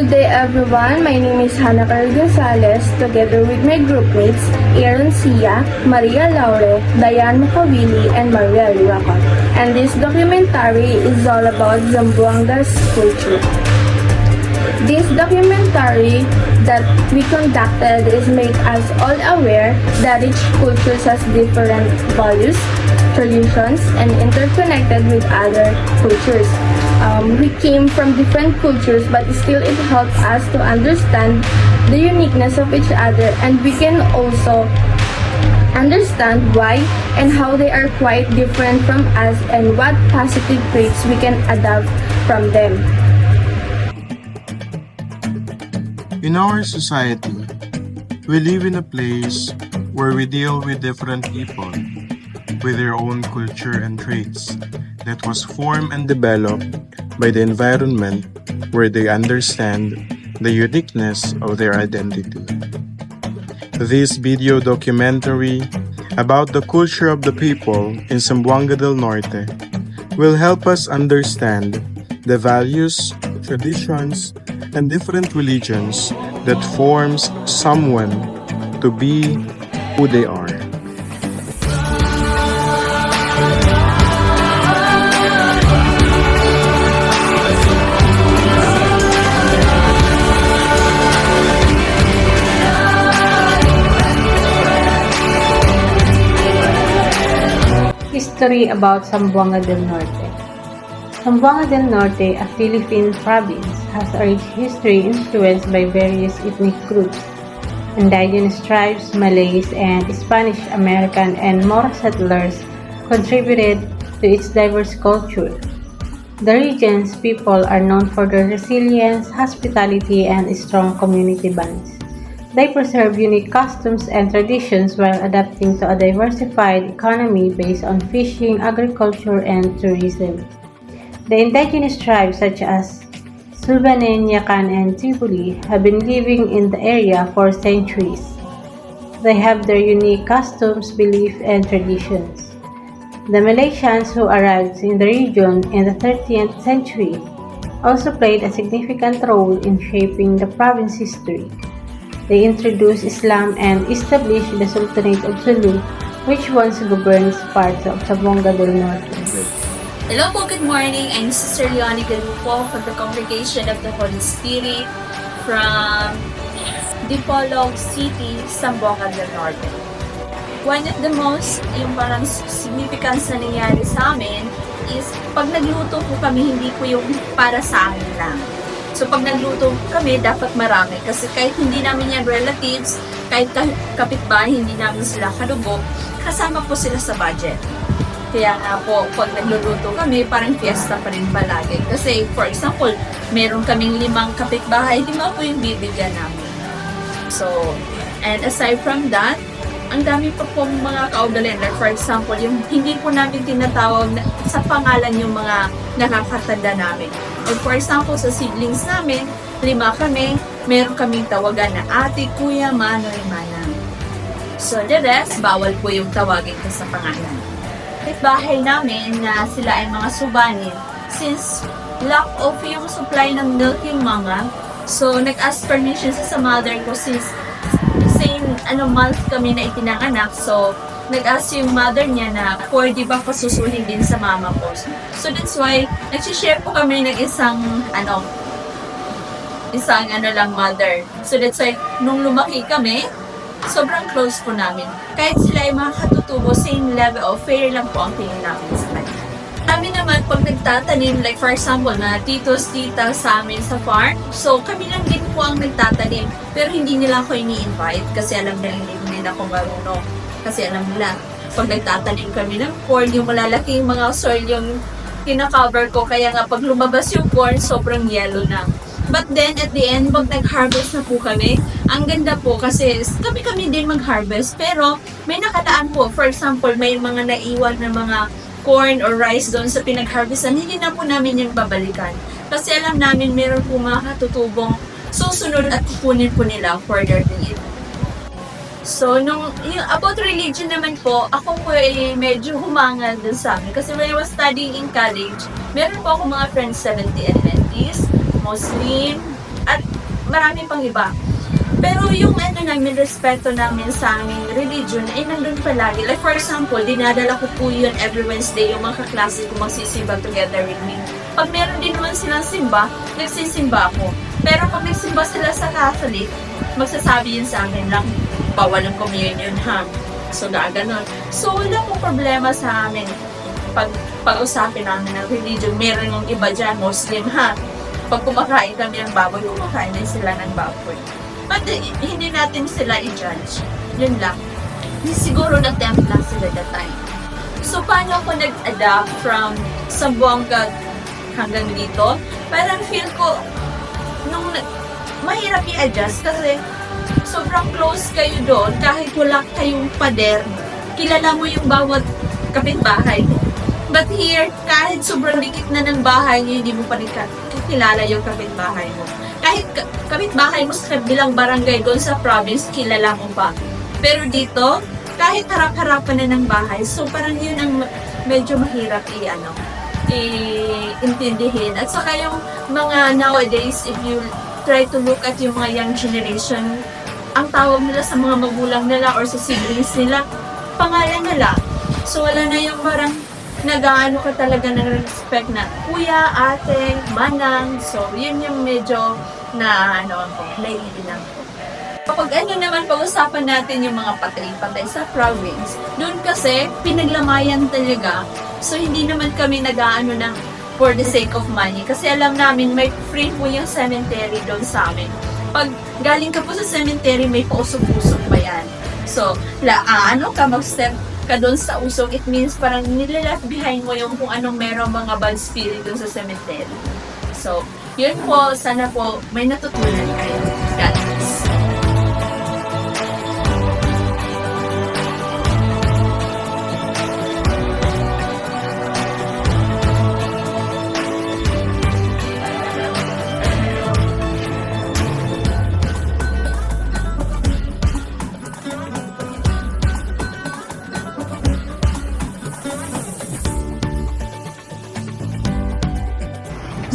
Good day everyone, my name is Hannah Carl Gonzalez together with my groupmates Aaron Sia, Maria Laure, Diane Makawili, and Maria Riwakot. And this documentary is all about Zamboanga's culture. This documentary that we conducted is make us all aware that each culture has different values, traditions, and interconnected with other cultures. We came from different cultures, but still it helps us to understand the uniqueness of each other, and we can also understand why and how they are quite different from us and what positive traits we can adopt from them. In our society, we live in a place where we deal with different people with their own culture and traits that was formed and developed by the environment where they understand the uniqueness of their identity. This video documentary about the culture of the people in Zamboanga del Norte will help us understand the values, traditions, and different religions that forms someone to be who they are. History about Zamboanga del Norte. Zamboanga del Norte, a Philippine province, has a rich history influenced by various ethnic groups, indigenous tribes, Malays, and Spanish American and Moro settlers contributed to its diverse culture. The region's people are known for their resilience, hospitality, and strong community bonds. They preserve unique customs and traditions while adapting to a diversified economy based on fishing, agriculture, and tourism. The indigenous tribes such as Sulbanen, Yakan, and Tibuli have been living in the area for centuries. They have their unique customs, beliefs, and traditions. The Malaysians who arrived in the region in the 13th century also played a significant role in shaping the province's history. They introduced Islam and established the Sultanate of Sulu, which once governed parts of Zamboanga del Norte. Hello po, good morning. I'm Sister Leonie Galupo from the Congregation of the Holy Spirit from Dipolog City, Zamboanga del Norte. One of the most, yung parang significance na nangyari sa amin is pag nagluto po kami, hindi po yung para sa amin lang. So pag nagluto kami, dapat marami. Kasi kahit hindi namin yan relatives, kahit kapitbahay, hindi namin sila kadugo, kasama po sila sa budget. Kaya nga po, pag nagluluto kami, parang fiesta pa rin palagi. Kasi, for example, meron kaming 5 kapitbahay, 5 po yung bibigyan namin. So, and aside from that, ang dami pa po mga kaugalan. Like, for example, yung hindi po namin tinatawag sa pangalan yung mga nakakatanda namin. And for example, sa siblings namin, 5 kami, meron kaming tawagan na ate, kuya, manoy, manang. So, the rest, bawal po yung tawagin ko sa pangalan. Bahay namin na sila ay mga subanin, since lack of yung supply ng milk yung mga, so nag-ask permission sa mother ko since same month kami na itinanganak, so nag-ask yung mother niya na pwede ba pasusuhin din sa mama ko. So that's why nag-share po kami ng isang lang mother. So that's why nung lumaki kami, sobrang close po namin. Kahit sila ay mga katutubo, same level of fair lang po ang tingin namin sa kanila. Kami naman, pag nagtatanim, like for example, na titos, tita sa amin sa farm, so kami lang din po ang nagtatanim. Pero hindi nila ako ini-invite kasi alam na hindi nila ako marunong. Kasi alam nila, pag nagtatanim kami ng corn, yung malalaking mga soil yung kina-cover ko. Kaya nga, pag lumabas yung corn, sobrang yellow na. But then, at the end, pag nag-harvest na po kami, ang ganda po kasi kami din mag-harvest. Pero, may nakataan po. For example, may mga naiwan na mga corn or rice doon sa pinag-harvestan. Hindi na po namin yung babalikan. Kasi alam namin, meron po mga katutubong susunod at kukunin po nila for their need. So, yung about religion naman po, ako po ay medyo humangal dun sa amin. Kasi when I was studying in college, meron po ako mga friends 70 Adventist, Muslim, at marami pang iba. Pero yung namin, respeto namin sa aming religion ay nandun palagi. Like for example, dinadala ko po yun every Wednesday yung mga kaklase ko magsisimba together with me. Pag meron din naman silang simba, nagsisimba ako. Pero pag nagsimba sila sa Catholic, magsasabi yun sa akin lang, bawal ang communion ha. So gaganon. So wala pong problema sa amin. Pag-usapin namin ng religion, meron yung iba dyan, Muslim ha. Pag kumakain kami ng baboy, kumakain din sila ng baboy. But hindi natin sila i-judge. Yun lang. Siguro na-tempt lang sila that time. So, paano ako nag-adapt from Zamboanga hanggang dito? Parang feel ko, mahirap i-adjust kasi sobrang close kayo doon. Kahit wala kayong pader, kilala mo yung bawat kapitbahay. But here, kahit sobrang dikit na ng bahay niyo, hindi mo pa rin kakilala yung kapitbahay mo. Kahit kapitbahay mo sa bilang barangay doon sa province, kilala mo pa. Pero dito, kahit harap-harapan na ng bahay, so parang yun ang medyo mahirap i-intindihin. At saka yung mga nowadays, if you try to look at yung mga young generation, ang tawag nila sa mga magulang nila or sa siblings nila, pangalan nila. So wala na yung parang nag-aano ka talaga ng respect na kuya, ate, manang. So, yun yung medyo naiibilang ko. Kapag naman, pag-usapan natin yung mga patay-patay sa province, doon kasi, pinaglamayan talaga. So, hindi naman kami nag-aano ng for the sake of money. Kasi alam namin, may free po yung cemetery doon sa amin. Pag galing ka po sa cemetery, may pausok-usok pa yan. So, mag-step ka doon sa usok, it means parang nilaleft behind mo yung kung anong merong mga bad spirit doon sa cemetery. So, yun po, sana po may natutunan kayo. God bless.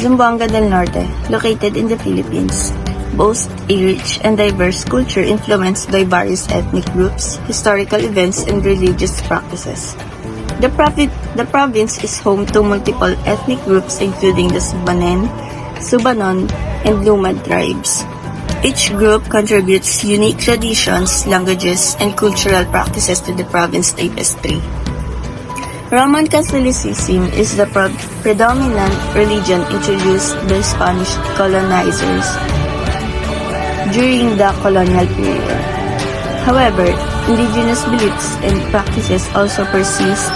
Zamboanga del Norte, located in the Philippines, boasts a rich and diverse culture influenced by various ethnic groups, historical events, and religious practices. The province is home to multiple ethnic groups including the Subanon, and Lumad tribes. Each group contributes unique traditions, languages, and cultural practices to the province tapestry. Roman Catholicism is the predominant religion introduced by Spanish colonizers during the colonial period. However, indigenous beliefs and practices also persist,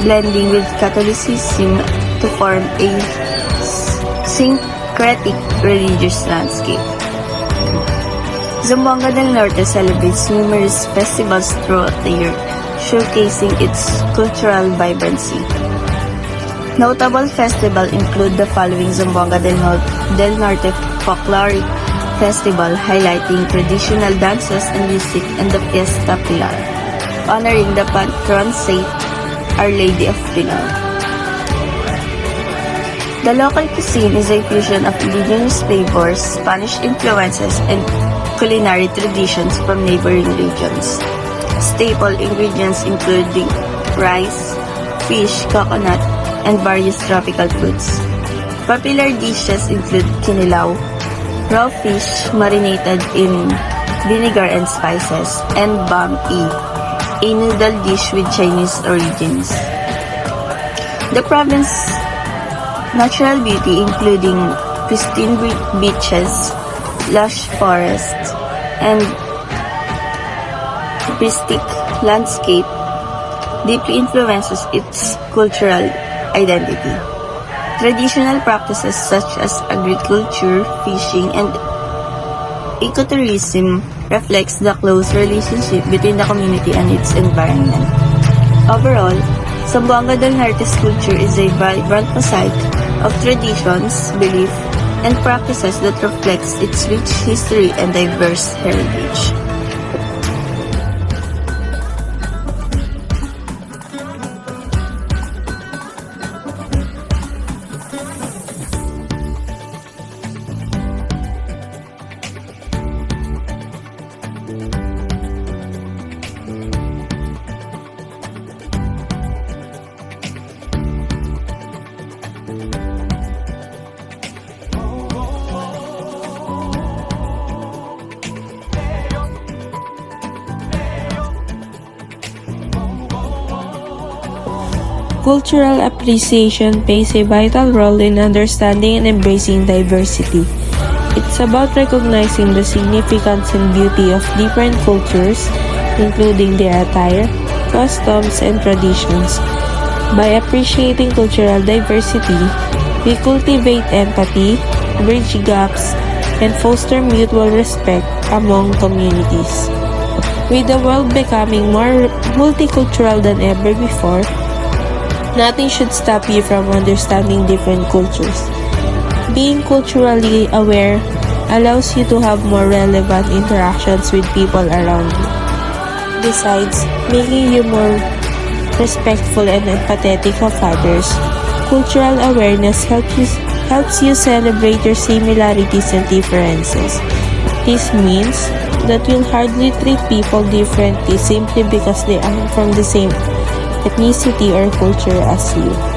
blending with Catholicism to form a syncretic religious landscape. Zamboanga del Norte celebrates numerous festivals throughout the year, showcasing its cultural vibrancy. Notable festivals include the following: Zamboanga del Norte Folkloric Festival, highlighting traditional dances and music, and the Fiesta Pilar, honoring the patron saint, Our Lady of Pilar. The local cuisine is a fusion of indigenous flavors, Spanish influences, and culinary traditions from neighboring regions. Staple ingredients including rice, fish, coconut, and various tropical fruits. Popular dishes include kinilaw, raw fish marinated in vinegar and spices, and bam-i, a noodle dish with Chinese origins. The province's natural beauty, including pristine beaches, lush forests, and artistic landscape, deeply influences its cultural identity. Traditional practices such as agriculture, fishing, and ecotourism reflects the close relationship between the community and its environment. Overall, Zamboanga del Norte's culture is a vibrant mosaic of traditions, belief, and practices that reflects its rich history and diverse heritage. Cultural appreciation plays a vital role in understanding and embracing diversity. It's about recognizing the significance and beauty of different cultures, including their attire, customs, and traditions. By appreciating cultural diversity, we cultivate empathy, bridge gaps, and foster mutual respect among communities. With the world becoming more multicultural than ever before, nothing should stop you from understanding different cultures. Being culturally aware allows you to have more relevant interactions with people around you. Besides making you more respectful and empathetic of others, cultural awareness helps you celebrate your similarities and differences. This means that you'll hardly treat people differently simply because they aren't from the same ethnicity or culture as you.